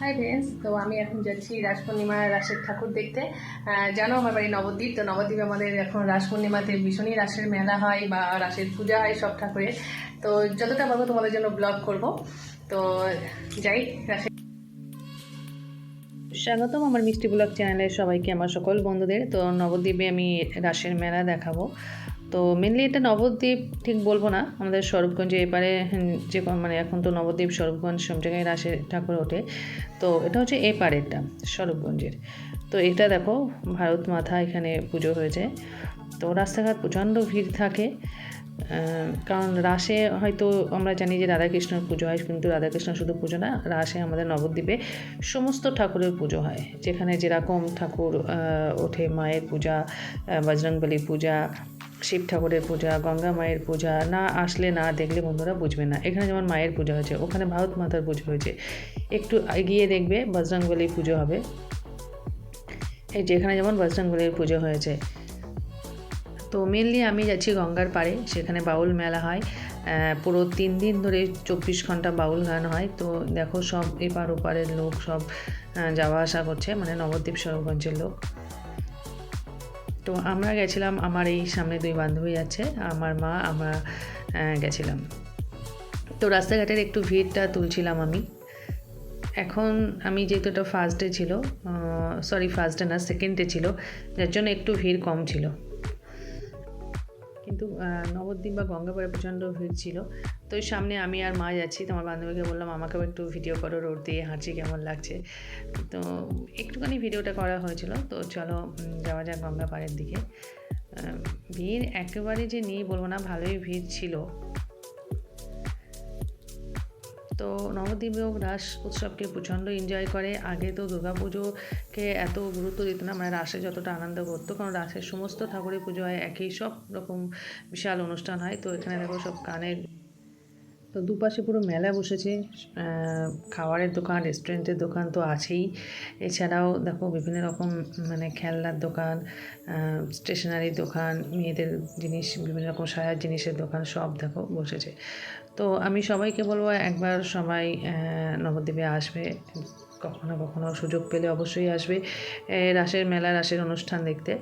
Hi friends, তো আমি এখন যাচ্ছি রাস পূর্ণিমার রাসের ঠাকুর দেখতে। জানো আমার বাড়ি নবদ্বীপ, তো নবদ্বীপে আমাদের এখন রাস পূর্ণিমাতে ভীষণই রাসের মেলা হয় বা রাসের পূজা হয় সব ঠাকুরের। তো যতটা পারবো তোমাদের জন্য ব্লগ করব। তো যাই রাসের। স্বাগতম আমার মিষ্টি ব্লগ চ্যানেলে সবাইকে, আমার সকল বন্ধুদের। তো নবদ্বীপে আমি রাসের মেলা দেখাবো। তো মেনলি এটা নবদ্বীপ ঠিক বলবো না, আমাদের স্বরূপগঞ্জে এপারে যে মানে এখন তো নবদ্বীপ স্বরূপগঞ্জ সব জায়গায় রাসের ঠাকুর ওঠে। তো এটা হচ্ছে এপারেরটা স্বরূপগঞ্জের। তো এটা দেখো ভারত মাথা এখানে পুজো হয়েছে। তো রাস্তাঘাট প্রচণ্ড ভিড় থাকে, কারণ রাসে হয়তো আমরা জানি যে রাধাকৃষ্ণের পুজো হয়, কিন্তু রাধাকৃষ্ণ শুধু পুজো না, রাসে আমাদের নবদ্বীপে সমস্ত ঠাকুরের পুজো হয়। যেখানে যেরকম ঠাকুর ওঠে, মায়ের পূজা, বজরংবলী পূজা, শিব ঠাকুরের পূজা, গঙ্গা মায়ের পূজা, না আসলে না দেখলে বন্ধুরা বুঝবে না। এখানে যেমন মায়ের পূজা হয়েছে, ওখানে ভারত মাতার পুজো হয়েছে। একটু এগিয়ে দেখবে বজরংবলী পুজো হবে। এই যে এখানে যেমন বজরংবলীর পুজো হয়েছে। তো মেনলি আমি যাচ্ছি গঙ্গার পাড়ে, সেখানে বাউল মেলা হয়। পুরো 3 দিন ধরে 24 ঘন্টা বাউল গান হয়। তো দেখো সব এপার ওপারের লোক সব যাওয়া আসা করছে, মানে নবদ্বীপ স্বরূপগঞ্জের লোক। তো আমরা গেছিলাম, আমার এই সামনে 2 বান্ধবী যাচ্ছে, আমার মা, আমরা গেছিলাম। তো রাস্তাঘাটের একটু ভিড়টা তুলছিলাম আমি। এখন আমি যেহেতু এটা ফার্স্ট ডে ছিল, ফার্স্ট ডে না, সেকেন্ড ডে ছিল, যার জন্য একটু ভিড় কম ছিল। কিন্তু নবদ্বীপ বা গঙ্গাপাড়ে প্রচণ্ড ভিড় ছিল। তো ওই সামনে আমি আর মা যাচ্ছি, তোমার বান্ধবীকে বললাম আমাকেও একটু ভিডিও করো, রোড দিয়ে হাঁটছি কেমন লাগছে। তো একটুখানি ভিডিওটা করা হয়েছিল। তো চলো যাওয়া যাক গঙ্গাপাড়ের দিকে। ভিড় একেবারে যে নেই বলবো না, ভালোই ভিড় ছিল। তো নবদ্বীপেও রাস উৎসবকে প্রচণ্ড এনজয় করে। আগে তো দুর্গাপুজোকে এত গুরুত্ব দিত না, মানে রাসে যতটা আনন্দ করতো, কারণ রাসের সমস্ত ঠাকুরের পুজো হয় একই, সব রকম বিশাল অনুষ্ঠান হয়। তো এখানে দেখো সব কানের, তো দুপাশে পুরো মেলা বসেছে। খাবারের দোকান, রেস্টুরেন্টের দোকান তো আছেই। এছাড়াও দেখো বিভিন্ন রকম মানে খেলনার দোকান, স্টেশনারির দোকান, মেয়েদের জিনিস, বিভিন্ন রকম সাজার জিনিসের দোকান, সব দেখো বসেছে। তো আমি সবাইকে বলবো একবার সবাই নবদ্বীপে আসবে, কখনো কখনো সুযোগ পেলে অবশ্যই আসবে রাসের মেলা, রাসের অনুষ্ঠান দেখতে।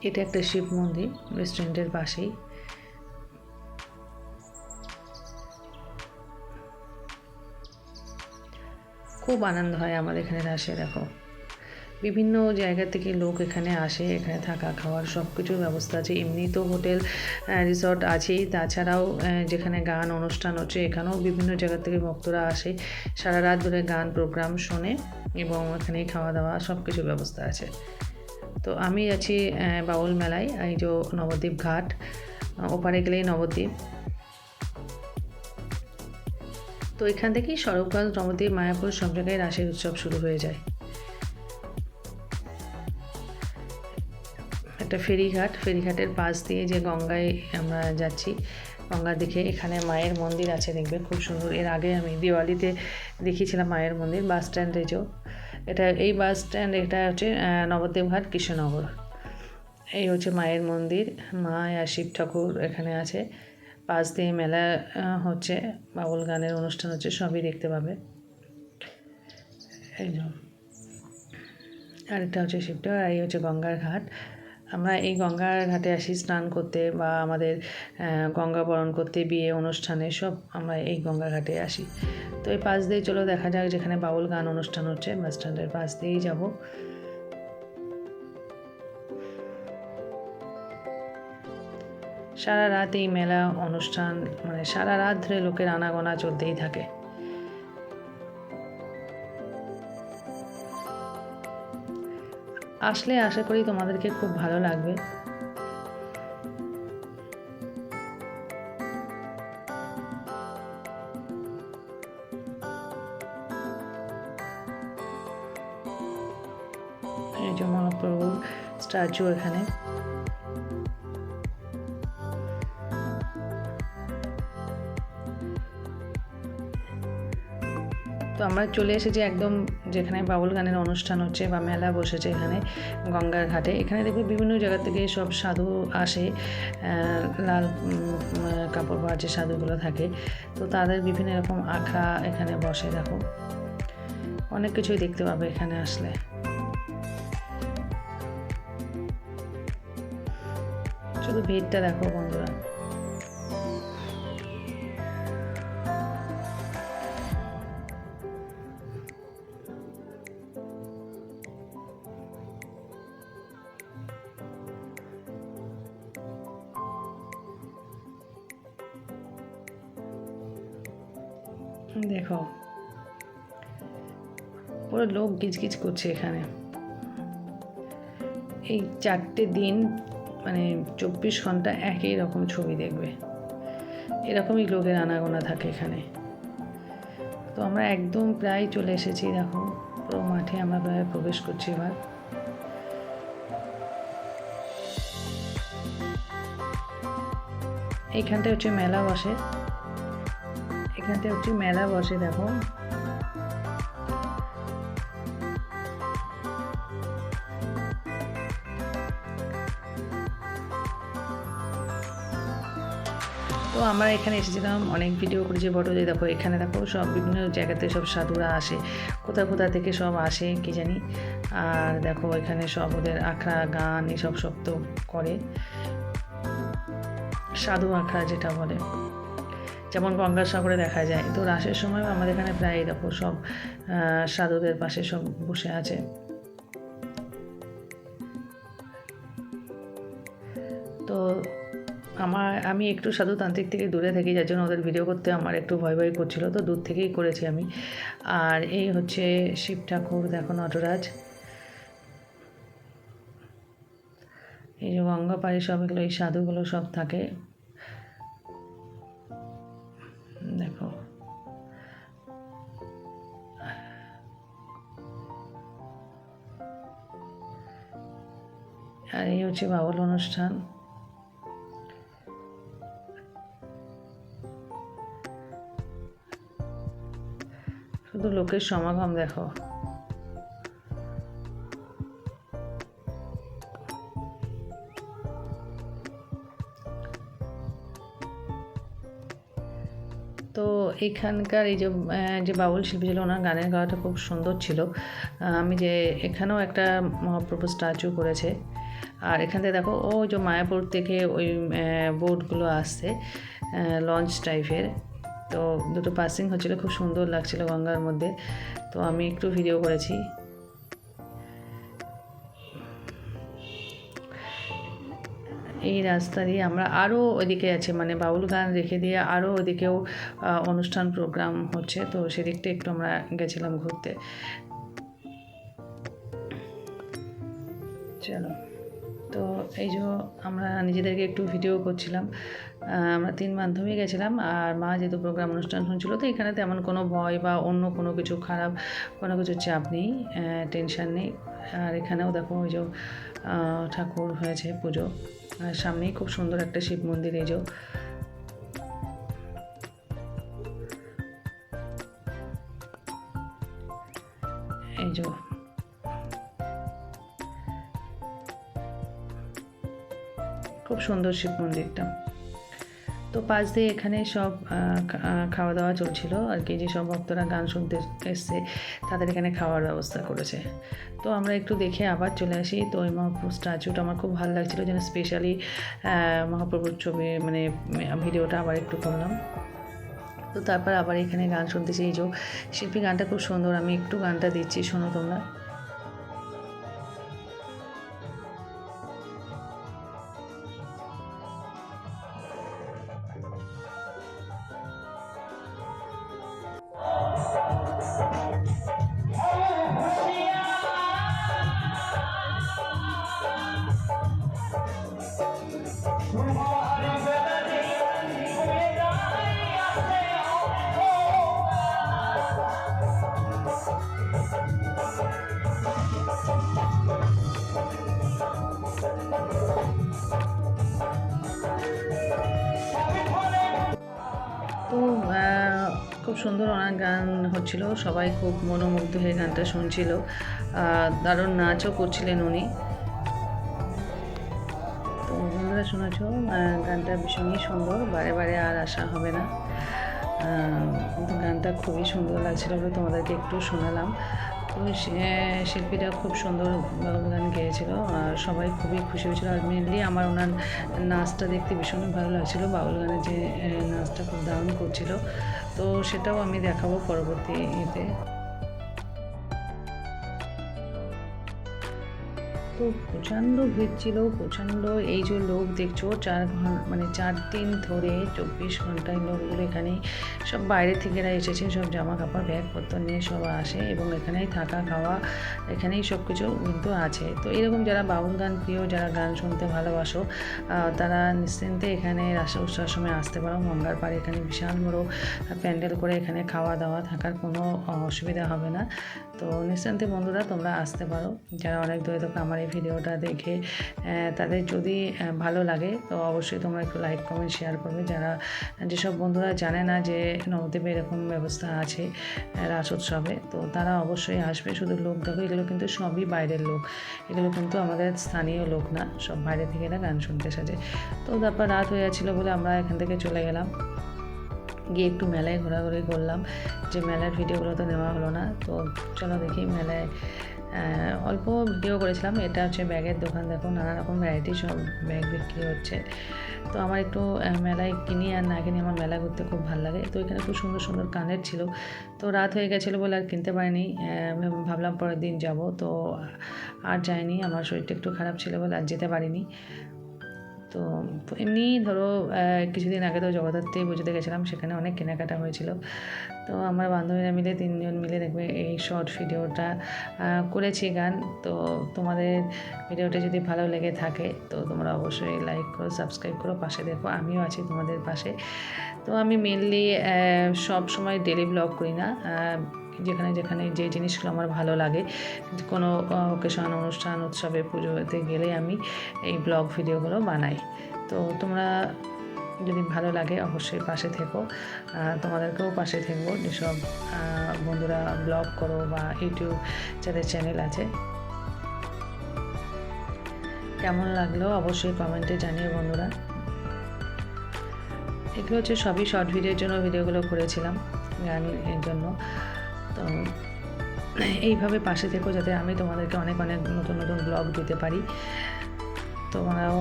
এটা একটা শিব মন্দির, রেস্টুরেন্টের পাশেই। খুব আনন্দ হয় আমাদের এখানে রাসে। দেখো বিভিন্ন জায়গা থেকে লোক এখানে আসে, এখানে থাকা খাওয়ার সব কিছুর ব্যবস্থা আছে। এমনি তো হোটেল রিসর্ট আছেই, তাছাড়াও যেখানে গান অনুষ্ঠান হচ্ছে এখানেও বিভিন্ন জায়গা থেকে ভক্তরা আসে, সারা রাত ধরে গান প্রোগ্রাম শোনে, এবং এখানেই খাওয়া দাওয়া সব কিছুর ব্যবস্থা আছে। তো আমি আছি বাউল মেলায়, এই যে নবদ্বীপ ঘাট, ওপারে গেলেই নবদ্বীপ। তো এখান থেকেই স্বরূপগঞ্জ, নবদ্বীপ, মায়াপুর সব জায়গায় রাসের উৎসব শুরু হয়ে যায়। একটা ফেরিঘাট, ফেরিঘাটের পাশ দিয়ে যে গঙ্গায় আমরা যাচ্ছি, গঙ্গার দিকে এখানে মায়ের মন্দির আছে, দেখবে খুব সুন্দর। এর আগে আমি দিওয়ালিতে দেখিয়েছিলাম মায়ের মন্দির। বাস স্ট্যান্ডে এটা, এই বাস স্ট্যান্ড, এটা হচ্ছে নবদ্বীপ ঘাট, কৃষ্ণনগর। এই হচ্ছে মায়ের মন্দির, মা আর শিব ঠাকুর এখানে আছে। পাশ দিয়ে মেলা হচ্ছে, বাউল গানের অনুষ্ঠান হচ্ছে, সবই দেখতে পাবে। এই আর এটা হচ্ছে শিবটা, আর এই হচ্ছে গঙ্গার ঘাট। আমরা এই গঙ্গার ঘাটে আসি স্নান করতে, বা আমাদের গঙ্গা বরণ করতে, বিয়ে অনুষ্ঠানে সব আমরা এই গঙ্গা ঘাটে আসি। তো এই পাশ দিয়ে চলো দেখা যাক যেখানে বাউল গান অনুষ্ঠান হচ্ছে, বাস স্ট্যান্ডের পাশ দিয়েই যাব। সারা রাত এই মেলা অনুষ্ঠান, মানে সারা রাত ধরে লোকের আনাগোনা চলতেই থাকে। আসলে আশা করি তোমাদেরকে খুব ভালো লাগবে। এই যে মহাপ্রভুর স্ট্যাচু এখানে। তো আমরা চলে এসেছি একদম যেখানে বাউল গানের অনুষ্ঠান হচ্ছে বা মেলা বসেছে এখানে গঙ্গার ঘাটে। এখানে দেখবে বিভিন্ন জায়গা থেকে সব সাধু আসে, লাল কাপড় পরা যে সাধুগুলো থাকে, তো তাদের বিভিন্ন রকম আখড়া এখানে বসে। দেখো অনেক কিছুই দেখতে পাবে এখানে আসলে। শুধু ভিড়টা দেখো বন্ধুরা। দেখো পুরো লোক গিজগিজ করছে এখানে। এই 4টে দিন মানে 24 ঘন্টা একই রকম ছবি দেখবে, এরকমই লোকের আনাগোনা থাকে এখানে। তো আমরা একদম প্রায় চলে এসেছি, দেখো পুরো মাঠে আমরা প্রায় প্রবেশ করছি এবার। এইখানটা হচ্ছে মেলা বসে, এখানটা হচ্ছে মেলা বসে। দেখো তো আমরা এখানে এসেছিলাম, অনেক ভিডিও করেছি, ফটো দিয়ে। দেখো এখানে দেখো সব বিভিন্ন জায়গাতে সব সাধুরা আসে, কোথা থেকে সব আসে কি জানি। আর দেখো এখানে সব ওদের আখড়া গান এসব সব তো করে, সাধু আখড়া যেটা বলে, যেমন গঙ্গাসাগরে দেখা যায়। তো রাসের সময় আমাদের এখানে প্রায় দেখো সব সাধুদের পাশে সব বসে আছে। তো আমি একটু সাধুতান্ত্রিক থেকে দূরে থাকি, যার জন্য ওদের ভিডিও করতে আমার একটু ভয় করছিল, তো দূর থেকেই করেছি আমি। আর এই হচ্ছে শিব ঠাকুর, দেখো নটরাজ। এই যে গঙ্গা পাড়ে সব এগুলো, এই সাধুগুলো সব থাকে। দেখো আর এই হচ্ছে বাউল অনুষ্ঠান। শুধু লোকের সমাগম দেখো। তো এখানকার এই যে বাউল শিল্পী ছিল, ওনার গানের গাওয়াটা খুব সুন্দর ছিল। আমি যে এখানেও একটা মহাপ্রভু স্ট্যাচু করেছে। আর এখান থেকে দেখো ওই যে মায়াপুর থেকে ওই বোটগুলো আসছে, লঞ্চ টাইপের। তো দুটো পাসিং হচ্ছিলো, খুব সুন্দর লাগছিল গঙ্গার মধ্যে। তো আমি একটু ভিডিও করেছি। এই রাস্তা দিয়ে আমরা আরও ওইদিকে আছে, মানে বাউল গান রেখে দিয়ে আরও ওদিকেও অনুষ্ঠান প্রোগ্রাম হচ্ছে, তো সেদিকটা একটু আমরা গেছিলাম ঘুরতে। চলো, তো এই যে আমরা নিজেদেরকে একটু ভিডিও করছিলাম। আমরা 3 বান্ধবী গেছিলাম, আর মা যেহেতু প্রোগ্রাম অনুষ্ঠান শুনছিল, তো এখানে তেমন কোনো ভয় বা অন্য কোনো কিছু খারাপ কোনো কিছু চাপ নেই, টেনশন নেই। আর এখানেও দেখো ওই যে ঠাকুর হয়েছে পুজো, আর সামনেই খুব সুন্দর একটা শিব মন্দির। এই যে খুব সুন্দর শিব মন্দিরটা। তো পাশ দিয়ে এখানে সব খাওয়া দাওয়া চলছিল আর কি, যে সব ভক্তরা গান শুনতে এসছে তাদের এখানে খাওয়ার ব্যবস্থা করেছে। তো আমরা একটু দেখে আবার চলে আসি। তো ওই মহাপ্রভু স্ট্যাচুটা আমার খুব ভালো লাগছিলো, যেন স্পেশালি মহাপ্রভুর ছবি মানে ভিডিওটা আবার একটু করলাম। তো তারপর আবার এখানে গান শুনতেছি। এই যে শিল্পী গানটা খুব সুন্দর, আমি একটু গানটা দিচ্ছি, শোনো তোমরা। খুব খুব সুন্দর ওনার গান হচ্ছিল, সবাই খুব মনোমুগ্ধ হয়ে গানটা শুনছিল, দারুণ নাচও করছিলেন উনি। তো বন্ধুরা শুনেছ, গানটা ভীষণই সুন্দর, বারে বারে আর আসা হবে না। কিন্তু গানটা খুবই সুন্দর লাগছিল বলে তোমাদেরকে একটু শোনালাম। তো শিল্পীরা খুব সুন্দর বাউল গান গেয়েছিল আর সবাই খুবই খুশি হয়েছিল। আর মেনলি আমার ওনার নাচটা দেখতে ভীষণই ভালো লাগছিলো, বাউল গানের যে নাচটা খুব দারুণ করছিল। তো সেটাও আমি দেখাবো পরবর্তী ইতে। তো প্রচণ্ড ভিড় ছিল, প্রচণ্ড। এই যে লোক দেখছো 4 দিন ধরে 24 ঘন্টায় লোকগুলো এখানেই সব বাইরে থেকে এসেছে, সব জামা কাপড় ব্যাগপত্র নিয়ে সব আসে এবং এখানেই থাকা খাওয়া এখানেই সব কিছু কিন্তু আছে। তো এরকম যারা বাউল গান প্রিয়, যারা গান শুনতে ভালোবাসো, তারা নিশ্চিন্তে এখানে রাসা উৎসবের সময় আসতে পারো। গঙ্গার পাড়ে এখানে বিশাল বড় প্যান্ডেল করে এখানে খাওয়া দাওয়া থাকার কোনো অসুবিধা হবে না। তো নিশ্চিন্তে বন্ধুরা তোমরা আসতে পারো। যারা অনেক দূরে থেকে আমার এই ভিডিওটা দেখে তাদের যদি ভালো লাগে তো অবশ্যই তোমরা একটু লাইক কমেন্ট শেয়ার করবে। যেসব বন্ধুরা জানে না যে নবদ্বীপে এরকম ব্যবস্থা আছে রাস উৎসবে, তো তারা অবশ্যই আসবে। শুধু লোক দেখো, এগুলো কিন্তু সবই বাইরের লোক, এগুলো কিন্তু আমাদের স্থানীয় লোক না, সব বাইরে থেকে এরা গান শুনতে এসেছে। তো তারপর রাত হয়ে যাচ্ছিলো বলে আমরা এখান থেকে চলে গেলাম, গিয়ে একটু মেলায় ঘোরাঘুরি করলাম। যে মেলার ভিডিওগুলো তো নেওয়া হলো না, তো চলো দেখি মেলায় অল্প ভিডিও করেছিলাম। এটা হচ্ছে ব্যাগের দোকান, দেখো নানা রকম ভ্যারাইটি সব ব্যাগ বিক্রি হচ্ছে। তো আমার একটু মেলায় কিনি আর না কিনি, আমার মেলা ঘুরতে খুব ভালো লাগে। তো এখানে খুব সুন্দর সুন্দর কানের ছিল। তো রাত হয়ে গেছিলো বলে আর কিনতে পারিনি, ভাবলাম পরের দিন যাব। তো আর যাইনি, আমার শরীরটা একটু খারাপ ছিল বলে আর যেতে পারিনি। তো এমনি ধরো কিছুদিন আগে তো জগদ্ধাত্রী পুজোতে গেছিলাম, সেখানে অনেক কেনাকাটা হয়েছিল। তো আমার বান্ধবীরা মিলে 3 জন মিলে দেখবে এই শর্ট ভিডিওটা করেছি গান। তো তোমাদের ভিডিওটা যদি ভালো লেগে থাকে তো তোমরা অবশ্যই লাইক করো, সাবস্ক্রাইব করো, পাশে দেখো, আমিও আছি তোমাদের পাশে। তো আমি মেনলি সব সময় ডেলি ব্লগ করি না, যেখানে যেখানে যে জিনিসগুলো আমার ভালো লাগে, কোনো অকেশন, অনুষ্ঠান, উৎসবে, পুজোতে গেলে আমি এই ব্লগ ভিডিওগুলো বানাই। তো তোমরা যদি ভালো লাগে অবশ্যই পাশে থেকো, তোমাদেরকেও পাশে থাকবো যেসব বন্ধুরা ব্লগ করো বা ইউটিউব যাদের চ্যানেল আছে। কেমন লাগলো অবশ্যই কমেন্টে জানিও বন্ধুরা। এগুলো হচ্ছে সবই শর্ট ভিডিওর জন্য ভিডিওগুলো করেছিলাম, গানের জন্য। তো এইভাবে পাশে থেকো যাতে আমি তোমাদেরকে অনেক অনেক নতুন নতুন ব্লগ দিতে পারি। তোমরাও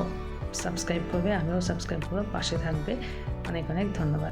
সাবস্ক্রাইব করবে, আমিও সাবস্ক্রাইব করবো, পাশে থাকবে। অনেক অনেক ধন্যবাদ।